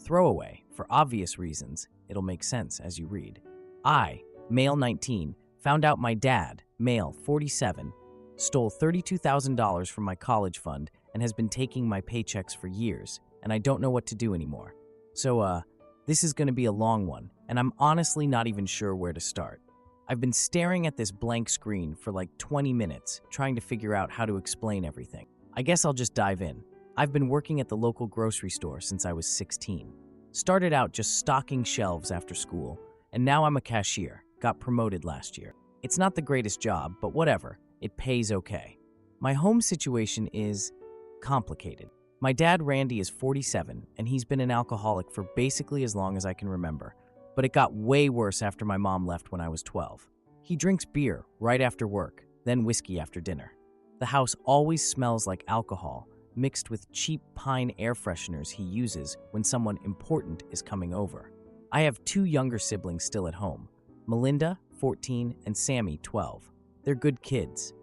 Throwaway, for obvious reasons. It'll make sense as you read. I, male 19, found out my dad, male 47, stole $32,000 from my college fund and has been taking my paychecks for years, and I don't know what to do anymore. So, this is going to be a long one, and I'm honestly not even sure where to start. I've been staring at this blank screen for like 20 minutes, trying to figure out how to explain everything. I guess I'll just dive in. I've been working at the local grocery store since I was 16. Started out just stocking shelves after school, and now I'm a cashier. Got promoted last year. It's not the greatest job, but whatever. It pays okay. My home situation is complicated. My dad, Randy, is 47, and he's been an alcoholic for basically as long as I can remember. But it got way worse after my mom left when I was 12. He drinks beer right after work, then whiskey after dinner. The house always smells like alcohol, mixed with cheap pine air fresheners he uses when someone important is coming over. I have two younger siblings still at home, Melinda, 14, and Sammy, 12. They're good kids.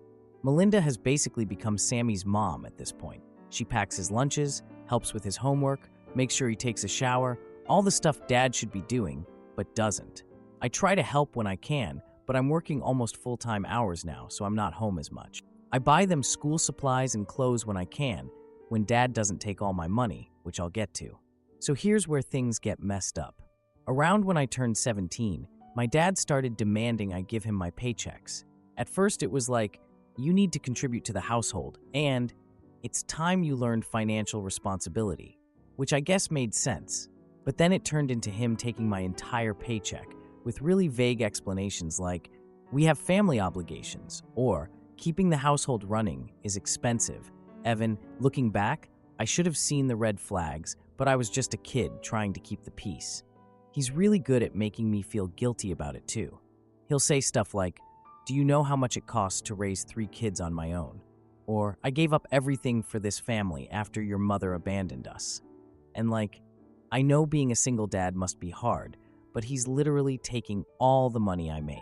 Melinda has basically become Sammy's mom at this point. She packs his lunches, helps with his homework, makes sure he takes a shower, all the stuff Dad should be doing, but doesn't. I try to help when I can, but I'm working almost full-time hours now, so I'm not home as much. I buy them school supplies and clothes when I can, when Dad doesn't take all my money, which I'll get to. So here's where things get messed up. Around when I turned 17, my dad started demanding I give him my paychecks. At first it was like, you need to contribute to the household, and it's time you learned financial responsibility, which I guess made sense. But then it turned into him taking my entire paycheck with really vague explanations like, we have family obligations, or keeping the household running is expensive. Evan, looking back, I should have seen the red flags, but I was just a kid trying to keep the peace. He's really good at making me feel guilty about it too. He'll say stuff like, do you know how much it costs to raise 3 kids on my own? Or, I gave up everything for this family after your mother abandoned us. And like, I know being a single dad must be hard, but he's literally taking all the money I make.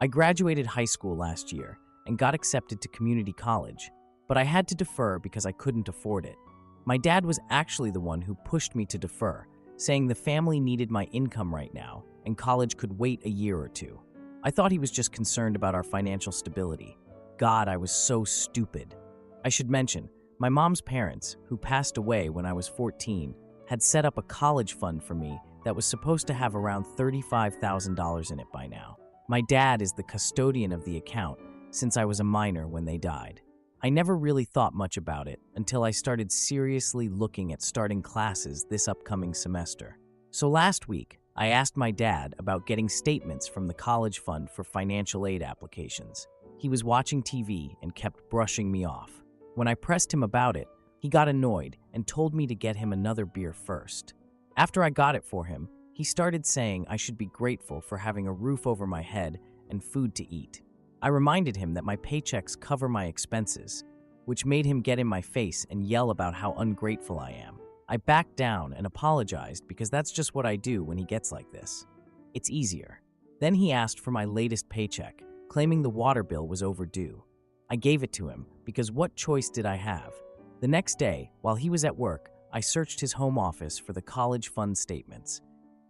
I graduated high school last year and got accepted to community college, but I had to defer because I couldn't afford it. My dad was actually the one who pushed me to defer, saying the family needed my income right now and college could wait a year or two. I thought he was just concerned about our financial stability. God, I was so stupid. I should mention, my mom's parents, who passed away when I was 14, had set up a college fund for me that was supposed to have around $35,000 in it by now. My dad is the custodian of the account since I was a minor when they died. I never really thought much about it until I started seriously looking at starting classes this upcoming semester. So last week, I asked my dad about getting statements from the college fund for financial aid applications. He was watching TV and kept brushing me off. When I pressed him about it, he got annoyed and told me to get him another beer first. After I got it for him, he started saying I should be grateful for having a roof over my head and food to eat. I reminded him that my paychecks cover my expenses, which made him get in my face and yell about how ungrateful I am. I backed down and apologized because that's just what I do when he gets like this. It's easier. Then he asked for my latest paycheck, claiming the water bill was overdue. I gave it to him because what choice did I have? The next day, while he was at work, I searched his home office for the college fund statements.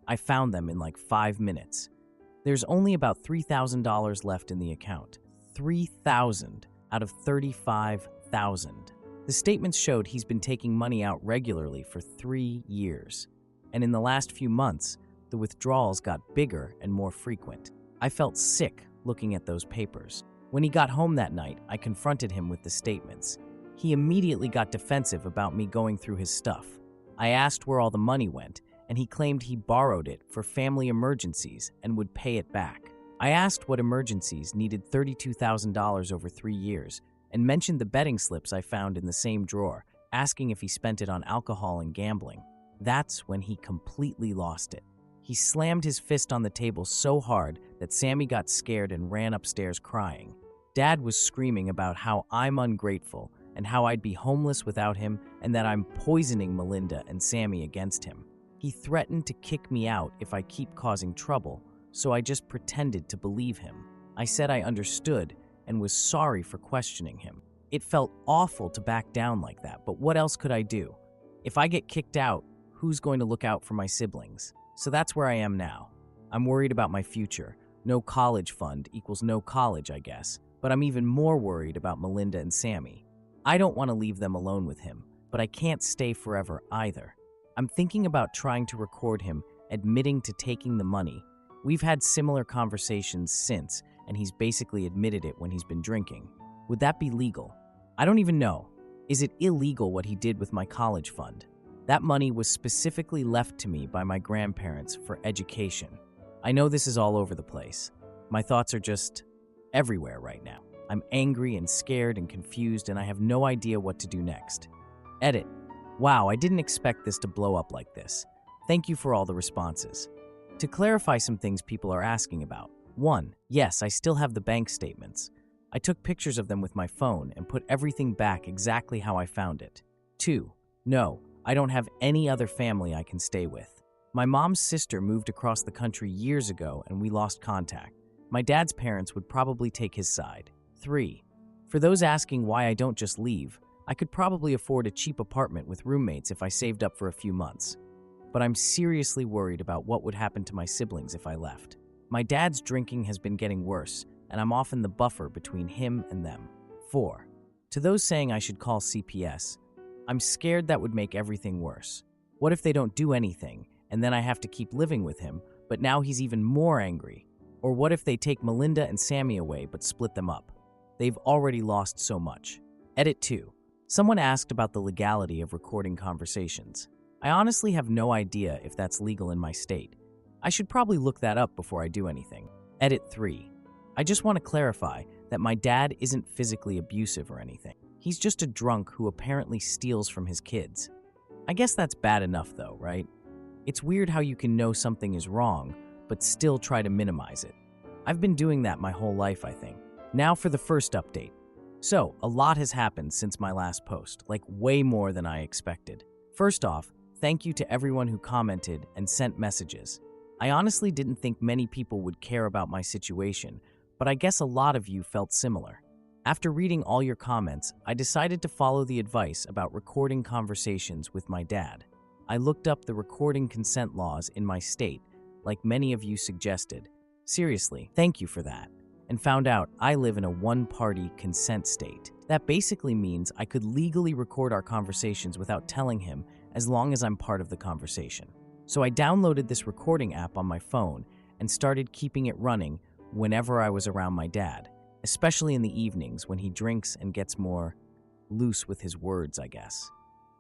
I found them in like 5 minutes. There's only about $3,000 left in the account. $3,000 out of $35,000. The statements showed he's been taking money out regularly for 3 years. And in the last few months, the withdrawals got bigger and more frequent. I felt sick looking at those papers. When he got home that night, I confronted him with the statements. He immediately got defensive about me going through his stuff. I asked where all the money went, and he claimed he borrowed it for family emergencies and would pay it back. I asked what emergencies needed $32,000 over 3 years, and mentioned the betting slips I found in the same drawer, asking if he spent it on alcohol and gambling. That's when he completely lost it. He slammed his fist on the table so hard that Sammy got scared and ran upstairs crying. Dad was screaming about how I'm ungrateful and how I'd be homeless without him and that I'm poisoning Melinda and Sammy against him. He threatened to kick me out if I keep causing trouble, so I just pretended to believe him. I said I understood and was sorry for questioning him. It felt awful to back down like that, but what else could I do? If I get kicked out, who's going to look out for my siblings? So that's where I am now. I'm worried about my future. No college fund equals no college, I guess. But I'm even more worried about Melinda and Sammy. I don't want to leave them alone with him, but I can't stay forever either. I'm thinking about trying to record him admitting to taking the money. We've had similar conversations since, and he's basically admitted it when he's been drinking. Would that be legal? I don't even know. Is it illegal what he did with my college fund? That money was specifically left to me by my grandparents for education. I know this is all over the place. My thoughts are just everywhere right now. I'm angry and scared and confused, and I have no idea what to do next. Edit. Wow, I didn't expect this to blow up like this. Thank you for all the responses. To clarify some things people are asking about. 1. Yes, I still have the bank statements. I took pictures of them with my phone and put everything back exactly how I found it. 2. No, I don't have any other family I can stay with. My mom's sister moved across the country years ago and we lost contact. My dad's parents would probably take his side. 3. For those asking why I don't just leave, I could probably afford a cheap apartment with roommates if I saved up for a few months. But I'm seriously worried about what would happen to my siblings if I left. My dad's drinking has been getting worse, and I'm often the buffer between him and them. 4. To those saying I should call CPS, I'm scared that would make everything worse. What if they don't do anything, and then I have to keep living with him, but now he's even more angry? Or what if they take Melinda and Sammy away but split them up? They've already lost so much. Edit 2. Someone asked about the legality of recording conversations. I honestly have no idea if that's legal in my state. I should probably look that up before I do anything. Edit 3. I just want to clarify that my dad isn't physically abusive or anything. He's just a drunk who apparently steals from his kids. I guess that's bad enough though, right? It's weird how you can know something is wrong, but still try to minimize it. I've been doing that my whole life, I think. Now for the first update. So, a lot has happened since my last post, like way more than I expected. First off, thank you to everyone who commented and sent messages. I honestly didn't think many people would care about my situation, but I guess a lot of you felt similar. After reading all your comments, I decided to follow the advice about recording conversations with my dad. I looked up the recording consent laws in my state, like many of you suggested. Seriously, thank you for that. And found out I live in a one-party consent state. That basically means I could legally record our conversations without telling him as long as I'm part of the conversation. So I downloaded this recording app on my phone and started keeping it running whenever I was around my dad, especially in the evenings when he drinks and gets more loose with his words, I guess.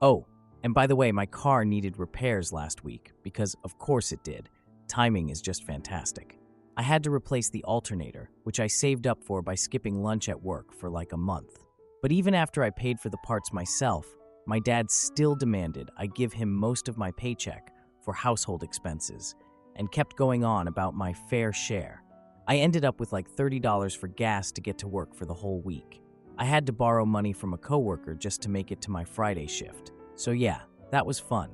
Oh, and by the way, my car needed repairs last week because of course it did. Timing is just fantastic. I had to replace the alternator, which I saved up for by skipping lunch at work for like a month. But even after I paid for the parts myself, my dad still demanded I give him most of my paycheck for household expenses and kept going on about my fair share. I ended up with like $30 for gas to get to work for the whole week. I had to borrow money from a coworker just to make it to my Friday shift. So yeah, that was fun.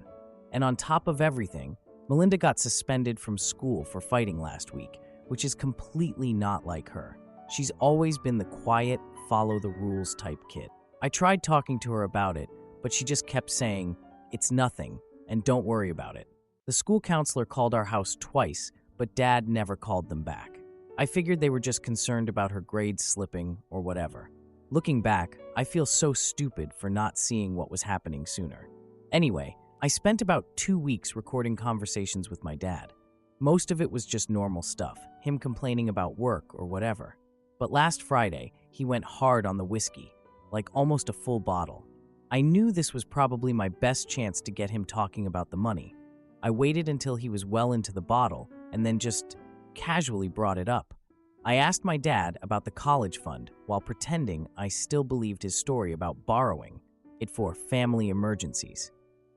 And on top of everything, Melinda got suspended from school for fighting last week, which is completely not like her. She's always been the quiet, follow-the-rules type kid. I tried talking to her about it, but she just kept saying, "It's nothing, and don't worry about it." The school counselor called our house twice, but Dad never called them back. I figured they were just concerned about her grades slipping or whatever. Looking back, I feel so stupid for not seeing what was happening sooner. Anyway, I spent about 2 weeks recording conversations with my dad. Most of it was just normal stuff, him complaining about work or whatever. But last Friday, he went hard on the whiskey, like almost a full bottle. I knew this was probably my best chance to get him talking about the money. I waited until he was well into the bottle and then just casually brought it up. I asked my dad about the college fund while pretending I still believed his story about borrowing it for family emergencies.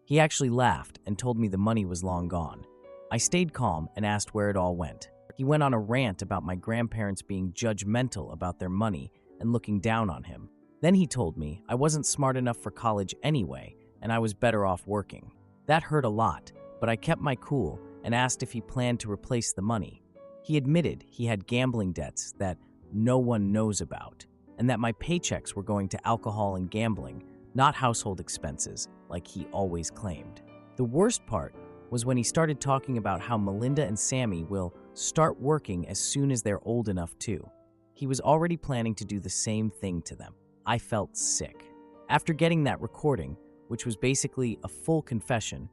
He actually laughed and told me the money was long gone. I stayed calm and asked where it all went. He went on a rant about my grandparents being judgmental about their money and looking down on him. Then he told me I wasn't smart enough for college anyway and I was better off working. That hurt a lot, but I kept my cool and asked if he planned to replace the money. He admitted he had gambling debts that no one knows about and that my paychecks were going to alcohol and gambling, not household expenses like he always claimed. The worst part was when he started talking about how Melinda and Sammy will start working as soon as they're old enough too. He was already planning to do the same thing to them. I felt sick. After getting that recording, which was basically a full confession,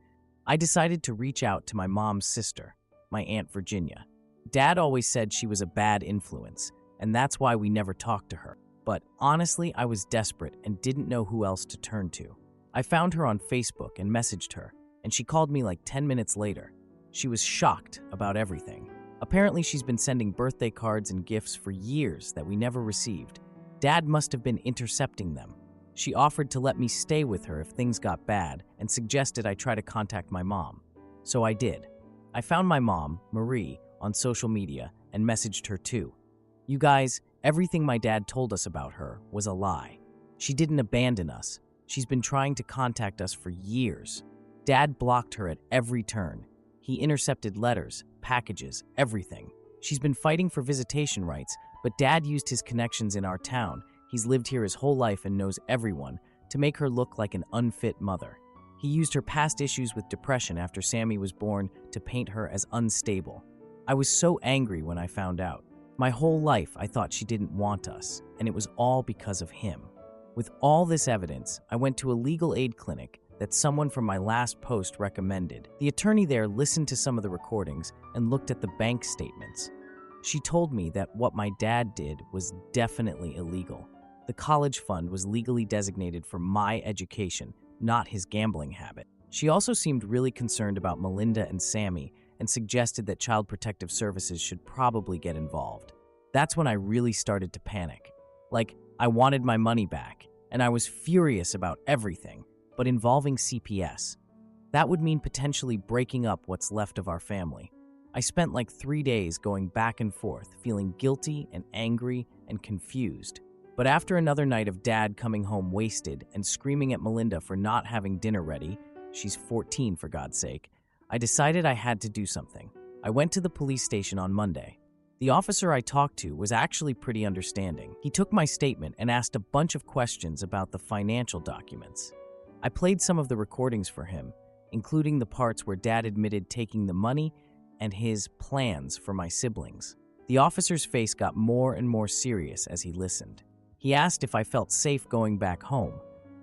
I decided to reach out to my mom's sister, my Aunt Virginia. Dad always said she was a bad influence, and that's why we never talked to her. But honestly, I was desperate and didn't know who else to turn to. I found her on Facebook and messaged her, and she called me like 10 minutes later. She was shocked about everything. Apparently, she's been sending birthday cards and gifts for years that we never received. Dad must have been intercepting them. She offered to let me stay with her if things got bad and suggested I try to contact my mom. So I did. I found my mom, Marie, on social media and messaged her too. You guys, everything my dad told us about her was a lie. She didn't abandon us. She's been trying to contact us for years. Dad blocked her at every turn. He intercepted letters, packages, everything. She's been fighting for visitation rights, but Dad used his connections in our town. He's lived here his whole life and knows everyone to make her look like an unfit mother. He used her past issues with depression after Sammy was born to paint her as unstable. I was so angry when I found out. My whole life I thought she didn't want us, and it was all because of him. With all this evidence, I went to a legal aid clinic that someone from my last post recommended. The attorney there listened to some of the recordings and looked at the bank statements. She told me that what my dad did was definitely illegal. The college fund was legally designated for my education, not his gambling habit. She also seemed really concerned about Melinda and Sammy and suggested that Child Protective Services should probably get involved. That's when I really started to panic. I wanted my money back, and I was furious about everything, but involving CPS. That would mean potentially breaking up what's left of our family. I spent 3 days going back and forth, feeling guilty and angry and confused. But after another night of Dad coming home wasted and screaming at Melinda for not having dinner ready, she's 14 for God's sake, I decided I had to do something. I went to the police station on Monday. The officer I talked to was actually pretty understanding. He took my statement and asked a bunch of questions about the financial documents. I played some of the recordings for him, including the parts where Dad admitted taking the money and his plans for my siblings. The officer's face got more and more serious as he listened. He asked if I felt safe going back home,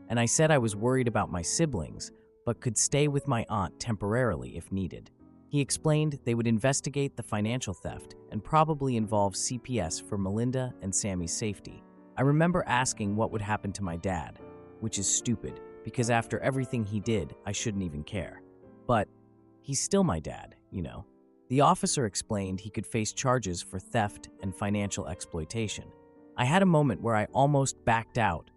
and I said I was worried about my siblings, but could stay with my aunt temporarily if needed. He explained they would investigate the financial theft and probably involve CPS for Melinda and Sammy's safety. I remember asking what would happen to my dad, which is stupid, because after everything he did, I shouldn't even care. But he's still my dad, you know. The officer explained he could face charges for theft and financial exploitation. I had a moment where I almost backed out,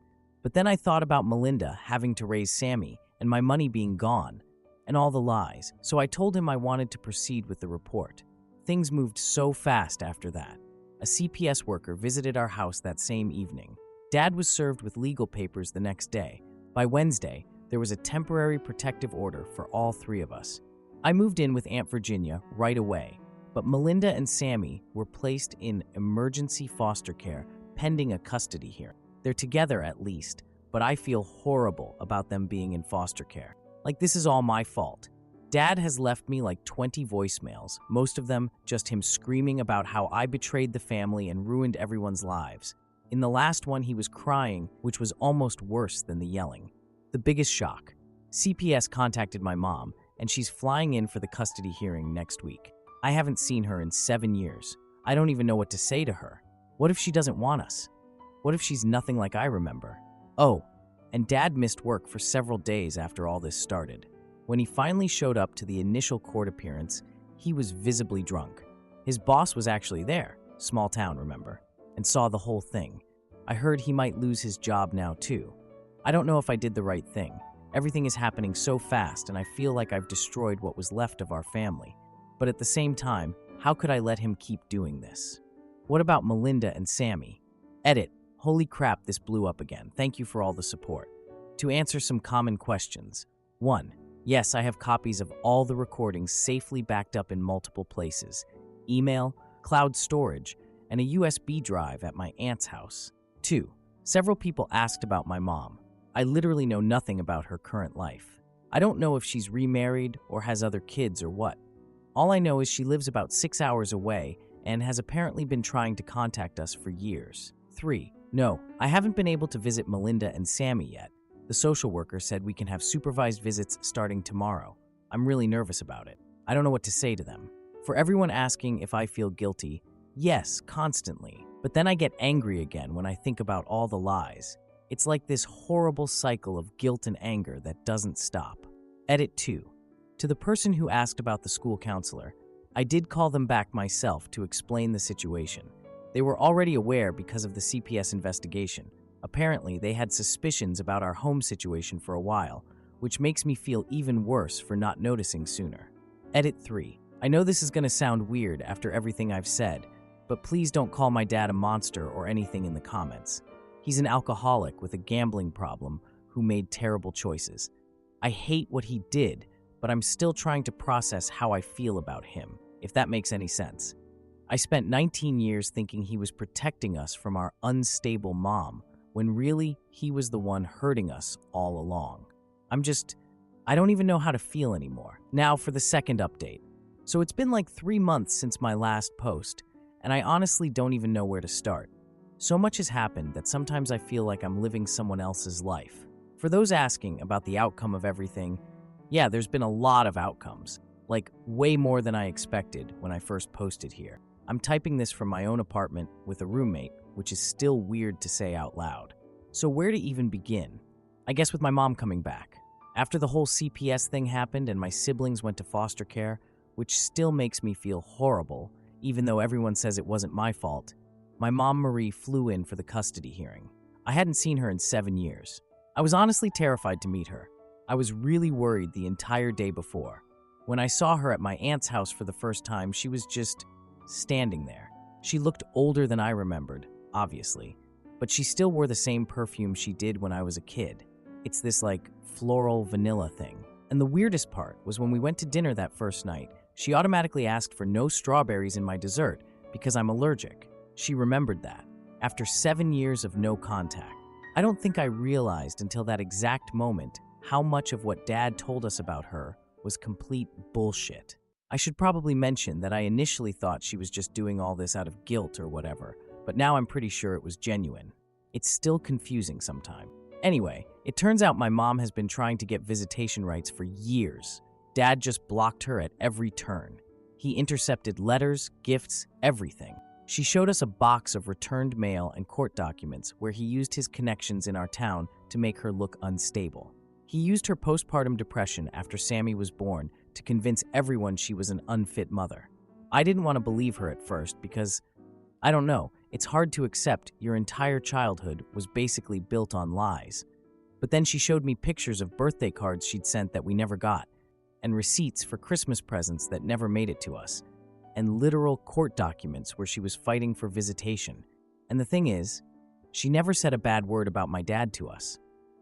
but then I thought about Melinda having to raise Sammy and my money being gone, and all the lies, so I told him I wanted to proceed with the report. Things moved so fast after that. A CPS worker visited our house that same evening. Dad was served with legal papers the next day. By Wednesday, there was a temporary protective order for all three of us. I moved in with Aunt Virginia right away, but Melinda and Sammy were placed in emergency foster care pending a custody hearing. They're together at least, but I feel horrible about them being in foster care. This is all my fault. Dad has left me 20 voicemails, most of them just him screaming about how I betrayed the family and ruined everyone's lives. In the last one, he was crying, which was almost worse than the yelling. The biggest shock. CPS contacted my mom, and she's flying in for the custody hearing next week. I haven't seen her in 7 years. I don't even know what to say to her. What if she doesn't want us? What if she's nothing like I remember? Oh, and Dad missed work for several days after all this started. When he finally showed up to the initial court appearance, he was visibly drunk. His boss was actually there, small town, remember, and saw the whole thing. I heard he might lose his job now too. I don't know if I did the right thing. Everything is happening so fast, and I feel like I've destroyed what was left of our family. But at the same time, how could I let him keep doing this? What about Melinda and Sammy? Edit. Holy crap, this blew up again. Thank you for all the support. To answer some common questions. 1. Yes, I have copies of all the recordings safely backed up in multiple places. Email, cloud storage, and a USB drive at my aunt's house. 2. Several people asked about my mom. I literally know nothing about her current life. I don't know if she's remarried or has other kids or what. All I know is she lives about 6 hours away and has apparently been trying to contact us for years. 3. No, I haven't been able to visit Melinda and Sammy yet. The social worker said we can have supervised visits starting tomorrow. I'm really nervous about it. I don't know what to say to them. For everyone asking if I feel guilty, yes, constantly. But then I get angry again when I think about all the lies. It's like this horrible cycle of guilt and anger that doesn't stop. Edit 2. To the person who asked about the school counselor, I did call them back myself to explain the situation. They were already aware because of the CPS investigation. Apparently, they had suspicions about our home situation for a while, which makes me feel even worse for not noticing sooner. Edit 3. I know this is going to sound weird after everything I've said, but please don't call my dad a monster or anything in the comments. He's an alcoholic with a gambling problem who made terrible choices. I hate what he did, but I'm still trying to process how I feel about him, if that makes any sense. I spent 19 years thinking he was protecting us from our unstable mom, when really he was the one hurting us all along. I don't even know how to feel anymore. Now for the second update. So it's been like 3 months since my last post, and I honestly don't even know where to start. So much has happened that sometimes I feel like I'm living someone else's life. For those asking about the outcome of everything, yeah, there's been a lot of outcomes, like way more than I expected when I first posted here. I'm typing this from my own apartment with a roommate, which is still weird to say out loud. So where to even begin? I guess with my mom coming back. After the whole CPS thing happened and my siblings went to foster care, which still makes me feel horrible, even though everyone says it wasn't my fault, my mom Marie flew in for the custody hearing. I hadn't seen her in 7 years. I was honestly terrified to meet her. I was really worried the entire day before. When I saw her at my aunt's house for the first time, she was just standing there. She looked older than I remembered, obviously, but she still wore the same perfume she did when I was a kid. It's this like floral vanilla thing. And the weirdest part was when we went to dinner that first night, she automatically asked for no strawberries in my dessert because I'm allergic. She remembered that. After 7 years of no contact, I don't think I realized until that exact moment how much of what Dad told us about her was complete bullshit. I should probably mention that I initially thought she was just doing all this out of guilt or whatever, but now I'm pretty sure it was genuine. It's still confusing sometimes. Anyway, it turns out my mom has been trying to get visitation rights for years. Dad just blocked her at every turn. He intercepted letters, gifts, everything. She showed us a box of returned mail and court documents where he used his connections in our town to make her look unstable. He used her postpartum depression after Sammy was born to convince everyone she was an unfit mother. I didn't want to believe her at first because, I don't know, it's hard to accept your entire childhood was basically built on lies. But then she showed me pictures of birthday cards she'd sent that we never got, and receipts for Christmas presents that never made it to us, and literal court documents where she was fighting for visitation. And the thing is, she never said a bad word about my dad to us.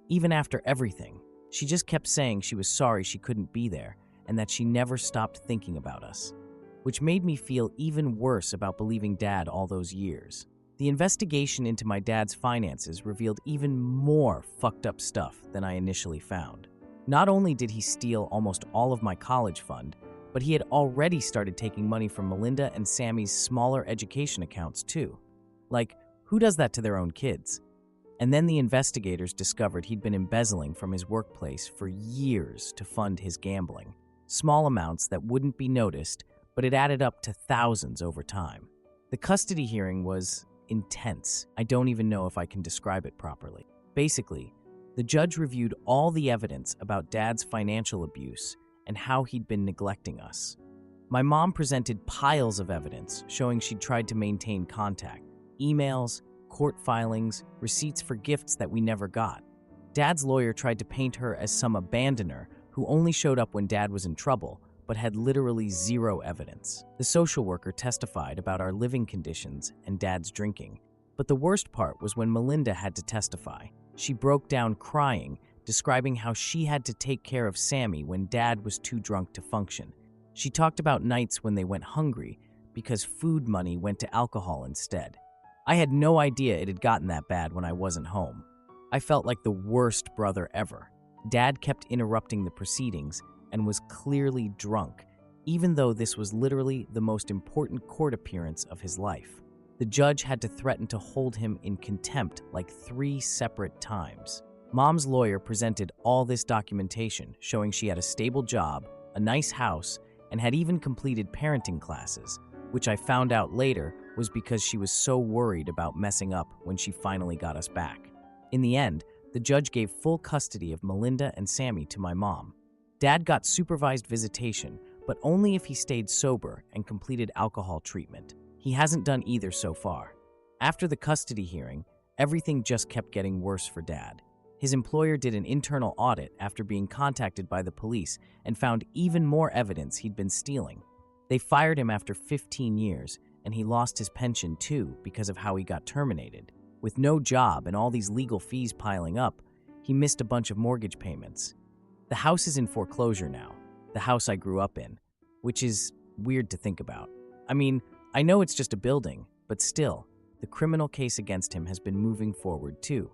Even after everything, she just kept saying she was sorry she couldn't be there and that she never stopped thinking about us, which made me feel even worse about believing Dad all those years. The investigation into my dad's finances revealed even more fucked up stuff than I initially found. Not only did he steal almost all of my college fund, but he had already started taking money from Melinda and Sammy's smaller education accounts too. Like, who does that to their own kids? And then the investigators discovered he'd been embezzling from his workplace for years to fund his gambling. Small amounts that wouldn't be noticed, but it added up to thousands over time. The custody hearing was intense. I don't even know if I can describe it properly. Basically, the judge reviewed all the evidence about Dad's financial abuse and how he'd been neglecting us. My mom presented piles of evidence showing she'd tried to maintain contact, emails, court filings, receipts for gifts that we never got. Dad's lawyer tried to paint her as some abandoner who only showed up when Dad was in trouble, but had literally zero evidence. The social worker testified about our living conditions and Dad's drinking. But the worst part was when Melinda had to testify. She broke down crying, describing how she had to take care of Sammy when Dad was too drunk to function. She talked about nights when they went hungry because food money went to alcohol instead. I had no idea it had gotten that bad when I wasn't home. I felt like the worst brother ever. Dad kept interrupting the proceedings and was clearly drunk, even though this was literally the most important court appearance of his life. The judge had to threaten to hold him in contempt like 3 separate times. Mom's lawyer presented all this documentation, showing she had a stable job, a nice house, and had even completed parenting classes, which I found out later was because she was so worried about messing up when she finally got us back. In the end, the judge gave full custody of Melinda and Sammy to my mom. Dad got supervised visitation, but only if he stayed sober and completed alcohol treatment. He hasn't done either so far. After the custody hearing, everything just kept getting worse for Dad. His employer did an internal audit after being contacted by the police and found even more evidence he'd been stealing. They fired him after 15 years, and he lost his pension too because of how he got terminated. With no job and all these legal fees piling up, he missed a bunch of mortgage payments. The house is in foreclosure now, the house I grew up in, which is weird to think about. I mean, I know it's just a building, but still, the criminal case against him has been moving forward too.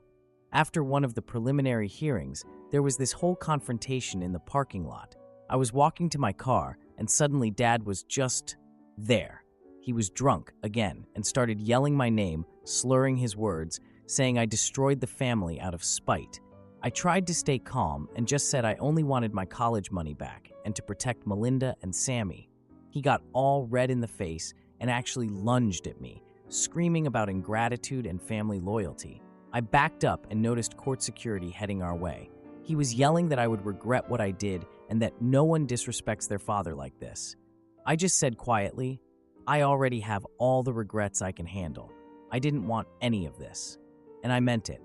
After one of the preliminary hearings, there was this whole confrontation in the parking lot. I was walking to my car, and suddenly Dad was just there. He was drunk again and started yelling my name, slurring his words, saying I destroyed the family out of spite. I tried to stay calm and just said I only wanted my college money back and to protect Melinda and Sammy. He got all red in the face and actually lunged at me, screaming about ingratitude and family loyalty. I backed up and noticed court security heading our way. He was yelling that I would regret what I did and that no one disrespects their father like this. I just said quietly, I already have all the regrets I can handle. I didn't want any of this. And I meant it.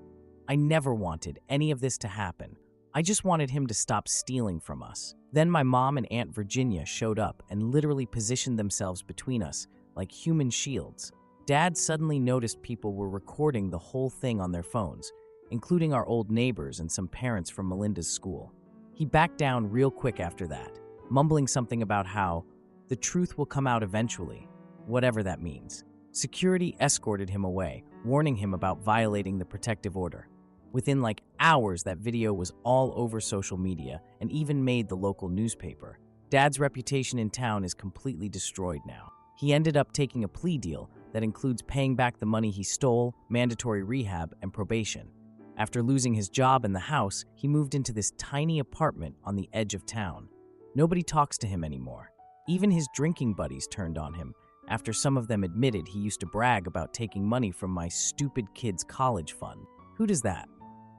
I never wanted any of this to happen. I just wanted him to stop stealing from us. Then my mom and Aunt Virginia showed up and literally positioned themselves between us like human shields. Dad suddenly noticed people were recording the whole thing on their phones, including our old neighbors and some parents from Melinda's school. He backed down real quick after that, mumbling something about how the truth will come out eventually, whatever that means. Security escorted him away, warning him about violating the protective order. Within like hours, that video was all over social media and even made the local newspaper. Dad's reputation in town is completely destroyed now. He ended up taking a plea deal that includes paying back the money he stole, mandatory rehab, and probation. After losing his job and the house, he moved into this tiny apartment on the edge of town. Nobody talks to him anymore. Even his drinking buddies turned on him, after some of them admitted he used to brag about taking money from my stupid kid's college fund. Who does that?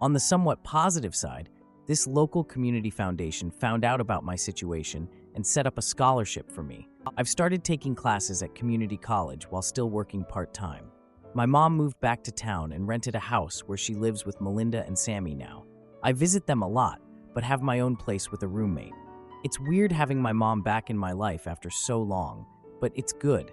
On the somewhat positive side, this local community foundation found out about my situation and set up a scholarship for me. I've started taking classes at community college while still working part-time. My mom moved back to town and rented a house where she lives with Melinda and Sammy now. I visit them a lot, but have my own place with a roommate. It's weird having my mom back in my life after so long, but it's good.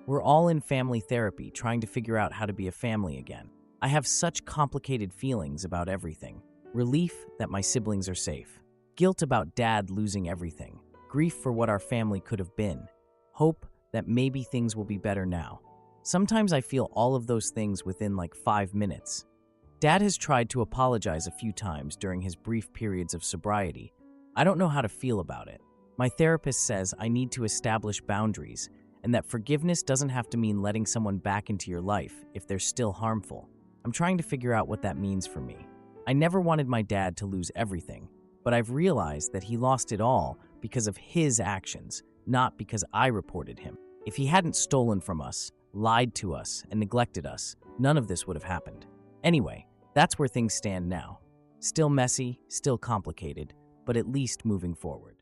We're all in family therapy, trying to figure out how to be a family again. I have such complicated feelings about everything. Relief that my siblings are safe. Guilt about Dad losing everything. Grief for what our family could have been. Hope that maybe things will be better now. Sometimes I feel all of those things within like 5 minutes. Dad has tried to apologize a few times during his brief periods of sobriety. I don't know how to feel about it. My therapist says I need to establish boundaries and that forgiveness doesn't have to mean letting someone back into your life if they're still harmful. I'm trying to figure out what that means for me. I never wanted my dad to lose everything, but I've realized that he lost it all because of his actions, not because I reported him. If he hadn't stolen from us, lied to us, and neglected us, none of this would have happened. Anyway, that's where things stand now. Still messy, still complicated, but at least moving forward.